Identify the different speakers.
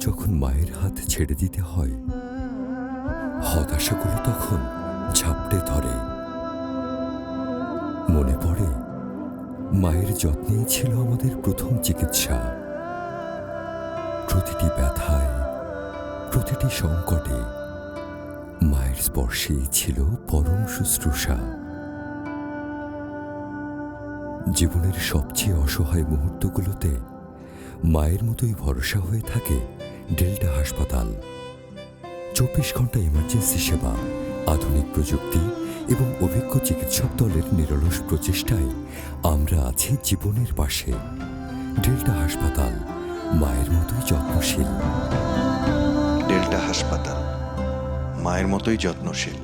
Speaker 1: যখন মায়ের হাত ছেড়ে দিতে হয়, হতাশাগুলো তখন ঝাপটে ধরে। মনে পড়ে, মায়ের যত্নেই ছিল আমাদের প্রথম চিকিৎসা। প্রতিটি ব্যথায়, প্রতিটি সংকটে মায়ের স্পর্শেই ছিল পরম শুশ্রূষা। জীবনের সবচেয়ে অসহায় মুহূর্তগুলোতে মায়ের মতোই ভরসা হয়ে থাকে ডেল্টা হাসপাতাল। 24 ঘন্টা ইমার্জেন্সি সেবা, আধুনিক প্রযুক্তি এবং অভিজ্ঞ চিকিৎসক দলের নিরলস প্রচেষ্টায় আমরা আছি জীবনের পাশে। ডেল্টা হাসপাতাল, মায়ের মতোই যত্নশীল।
Speaker 2: ডেল্টা হাসপাতাল, মায়ের মতোই যত্নশীল।